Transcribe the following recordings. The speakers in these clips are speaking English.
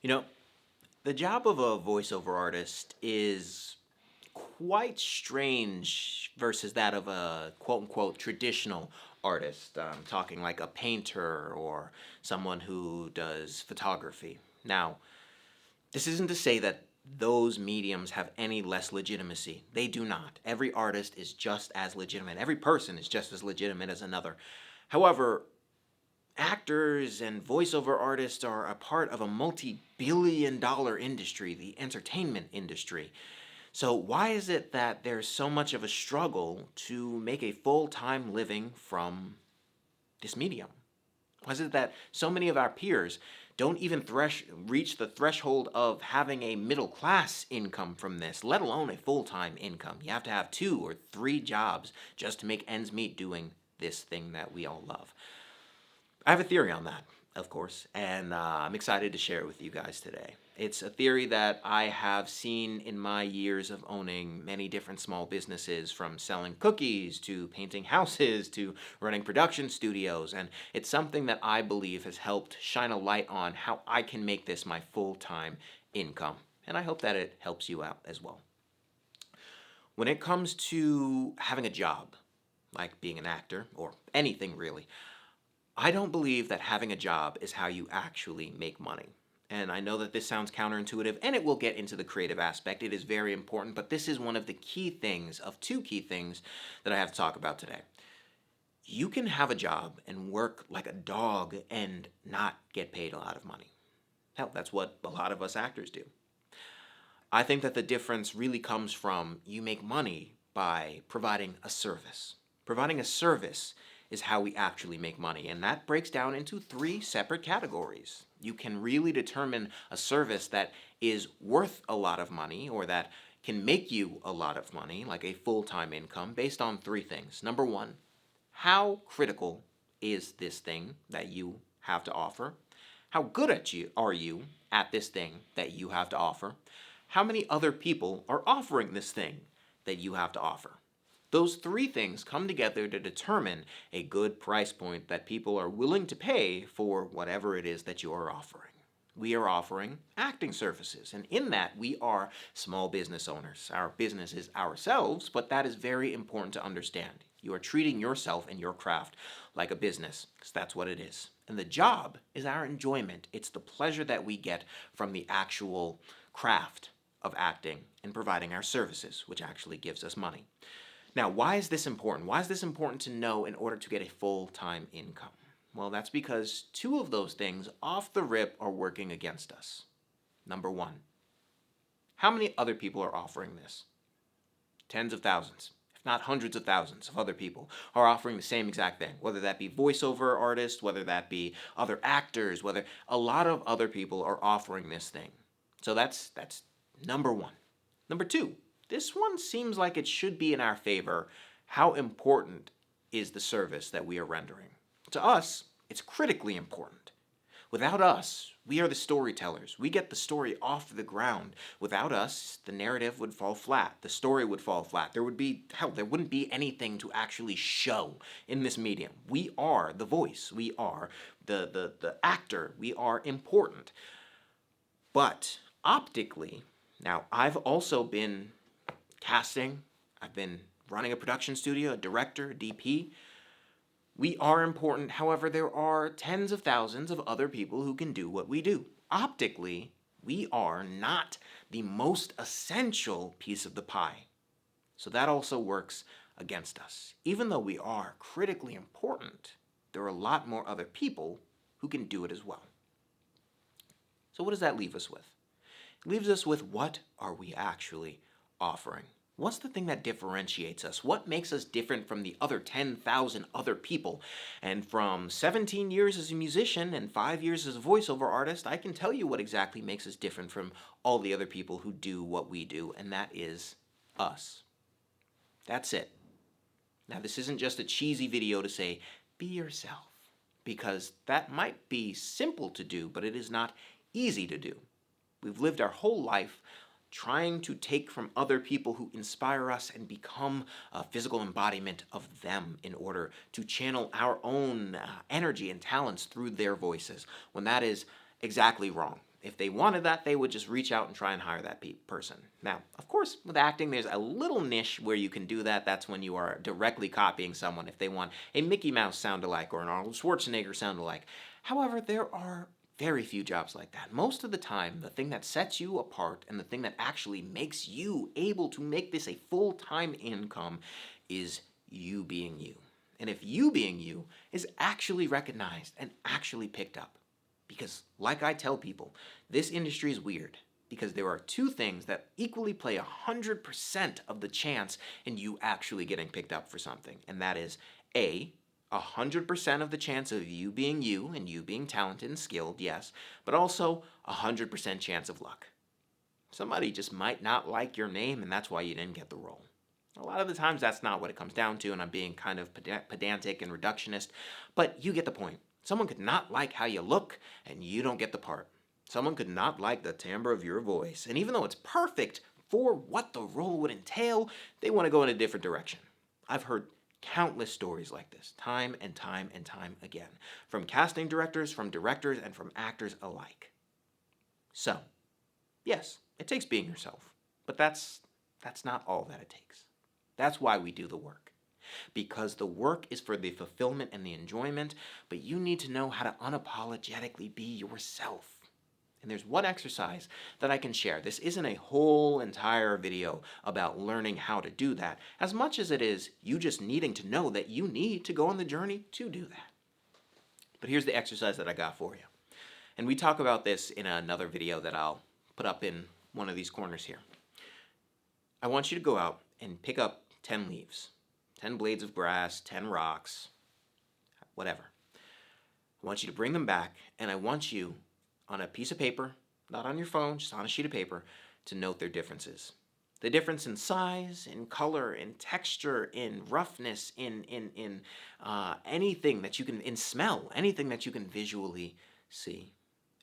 You know, the job of a voiceover artist is quite strange versus that of a quote unquote traditional artist, talking like a painter or someone who does photography. Now, this isn't to say that those mediums have any less legitimacy. They do not. Every artist is just as legitimate. Every person is just as legitimate as another. However, actors and voiceover artists are a part of a multi-billion-dollar industry, the entertainment industry. So, why is it that there's so much of a struggle to make a full time living from this medium? Why is it that so many of our peers don't even reach the threshold of having a middle class income from this, let alone a full time income? You have to have 2 or 3 jobs just to make ends meet doing this thing that we all love. I have a theory on that, of course, and I'm excited to share it with you guys today. It's a theory that I have seen in my years of owning many different small businesses, from selling cookies to painting houses to running production studios, and it's something that I believe has helped shine a light on how I can make this my full time income. And I hope that it helps you out as well. When it comes to having a job, like being an actor or anything really, I don't believe that having a job is how you actually make money. And I know that this sounds counterintuitive, and it will get into the creative aspect. It is very important, but this is one of the key things, of 2 key things, that I have to talk about today. You can have a job and work like a dog and not get paid a lot of money. Hell, that's what a lot of us actors do. I think that the difference really comes from you make money by providing a service. Providing a service is how we actually make money, and that breaks down into 3 separate categories. You can really determine a service that is worth a lot of money or that can make you a lot of money, like a full time income, based on 3 things. Number one, how critical is this thing that you have to offer? How good are you at this thing that you have to offer? How many other people are offering this thing that you have to offer? Those 3 things come together to determine a good price point that people are willing to pay for whatever it is that you are offering. We are offering acting services, and in that, we are small business owners. Our business is ourselves, but that is very important to understand. You are treating yourself and your craft like a business, because that's what it is. And the job is our enjoyment. It's the pleasure that we get from the actual craft of acting and providing our services, which actually gives us money. Now, why is this important? Why is this important to know in order to get a full time income? Well, that's because 2 of those things off the rip are working against us. Number one, how many other people are offering this? Tens of thousands, if not hundreds of thousands of other people are offering the same exact thing, whether that be voiceover artists, whether that be other actors, whether a lot of other people are offering this thing. So that's number one. Number two, this one seems like it should be in our favor. How important is the service that we are rendering? To us, it's critically important. Without us, we are the storytellers. We get the story off the ground. Without us, the narrative would fall flat. The story would fall flat. There wouldn't be anything to actually show in this medium. We are the voice. We are the actor. We are important. But optically, now I've also been casting, I've been running a production studio, a director, a DP. We are important, however, there are tens of thousands of other people who can do what we do. Optically, we are not the most essential piece of the pie. So that also works against us. Even though we are critically important, there are a lot more other people who can do it as well. So what does that leave us with? It leaves us with, what are we actually offering? What's the thing that differentiates us? What makes us different from the other 10,000 other people? And from 17 years as a musician and 5 years as a voiceover artist, I can tell you what exactly makes us different from all the other people who do what we do, and that is us. That's it. Now, this isn't just a cheesy video to say, be yourself, because that might be simple to do, but it is not easy to do. We've lived our whole life trying to take from other people who inspire us and become a physical embodiment of them in order to channel our own energy and talents through their voices, when that is exactly wrong. If they wanted that, they would just reach out and try and hire that person. Now, of course, with acting, there's a little niche where you can do that. That's when you are directly copying someone if they want a Mickey Mouse sound-alike or an Arnold Schwarzenegger sound-alike. However, there are very few jobs like that. Most of the time, the thing that sets you apart and the thing that actually makes you able to make this a full-time income is you being you. And if you being you is actually recognized and actually picked up. Because, like I tell people, this industry is weird because there are two things that equally play 100% of the chance in you actually getting picked up for something. And that is A, 100% of the chance of you being you and you being talented and skilled, yes, but also 100% chance of luck. Somebody just might not like your name and that's why you didn't get the role. A lot of the times that's not what it comes down to, and I'm being kind of pedantic and reductionist, but you get the point. Someone could not like how you look, and you don't get the part. Someone could not like the timbre of your voice, and even though it's perfect for what the role would entail, they want to go in a different direction. I've heard countless stories like this, time and time and time again, from casting directors, from directors, and from actors alike. So, yes, it takes being yourself, but that's not all that it takes. That's why we do the work. Because the work is for the fulfillment and the enjoyment, but you need to know how to unapologetically be yourself. And there's one exercise that I can share. This isn't a whole entire video about learning how to do that, as much as it is you just needing to know that you need to go on the journey to do that. But here's the exercise that I got for you. And we talk about this in another video that I'll put up in one of these corners here. I want you to go out and pick up 10 leaves, 10 blades of grass, 10 rocks, whatever. I want you to bring them back, and I want you, on a piece of paper, not on your phone, just on a sheet of paper, to note their differences. The difference in size, in color, in texture, in roughness, in anything that you can, in smell, anything that you can visually see.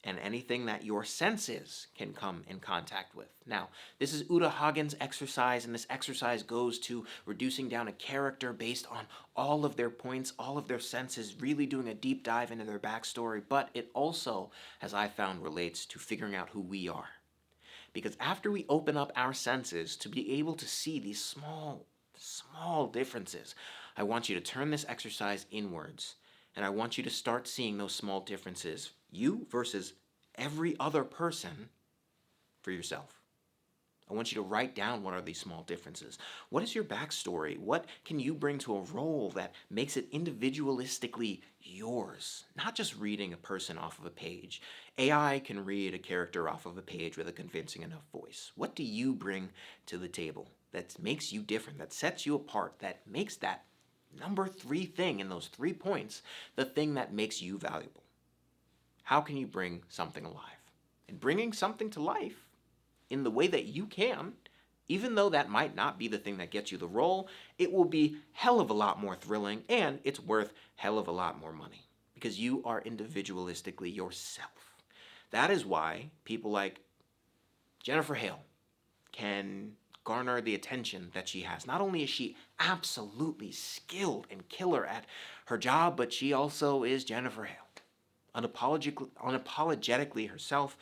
And anything that your senses can come in contact with. Now, this is Uta Hagen's exercise, and this exercise goes to reducing down a character based on all of their points, all of their senses, really doing a deep dive into their backstory, but it also, as I found, relates to figuring out who we are. Because after we open up our senses to be able to see these small differences, I want you to turn this exercise inwards, and I want you to start seeing those small differences, you versus every other person, for yourself. I want you to write down what are these small differences. What is your backstory? What can you bring to a role that makes it individualistically yours? Not just reading a person off of a page. AI can read a character off of a page with a convincing enough voice. What do you bring to the table that makes you different, that sets you apart, that makes that number 3 thing in those 3 points the thing that makes you valuable? How can you bring something alive? And bringing something to life in the way that you can, even though that might not be the thing that gets you the role, it will be hell of a lot more thrilling and it's worth hell of a lot more money because you are individualistically yourself. That is why people like Jennifer Hale can garner the attention that she has. Not only is she absolutely skilled and killer at her job, but she also is Jennifer Hale. Unapologetically herself,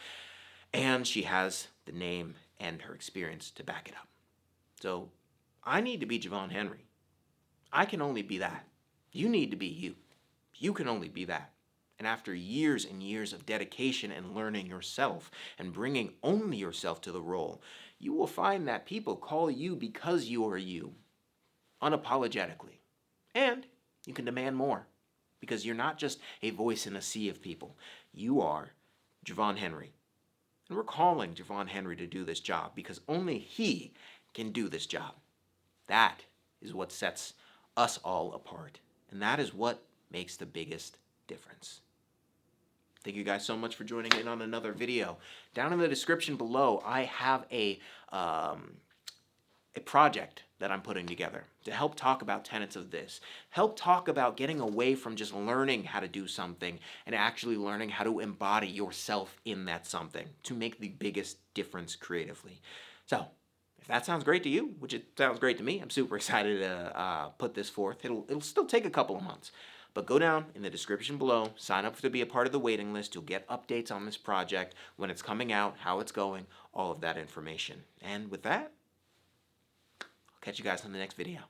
and she has the name and her experience to back it up. So I need to be Javon Henry. I can only be that. You need to be you. You can only be that. And after years and years of dedication and learning yourself and bringing only yourself to the role, you will find that people call you because you are you, unapologetically. And you can demand more. Because you're not just a voice in a sea of people. You are Javon Henry. And we're calling Javon Henry to do this job because only he can do this job. That is what sets us all apart. And that is what makes the biggest difference. Thank you guys so much for joining in on another video. Down in the description below, I have a project that I'm putting together to help talk about tenets of this. Help talk about getting away from just learning how to do something and actually learning how to embody yourself in that something to make the biggest difference creatively. So, if that sounds great to you, which it sounds great to me, I'm super excited to put this forth. It'll still take a couple of months, But go down in the description below, sign up to be a part of the waiting list. You'll get updates on this project, when it's coming out, how it's going, all of that information. And with that, I'll catch you guys in the next video.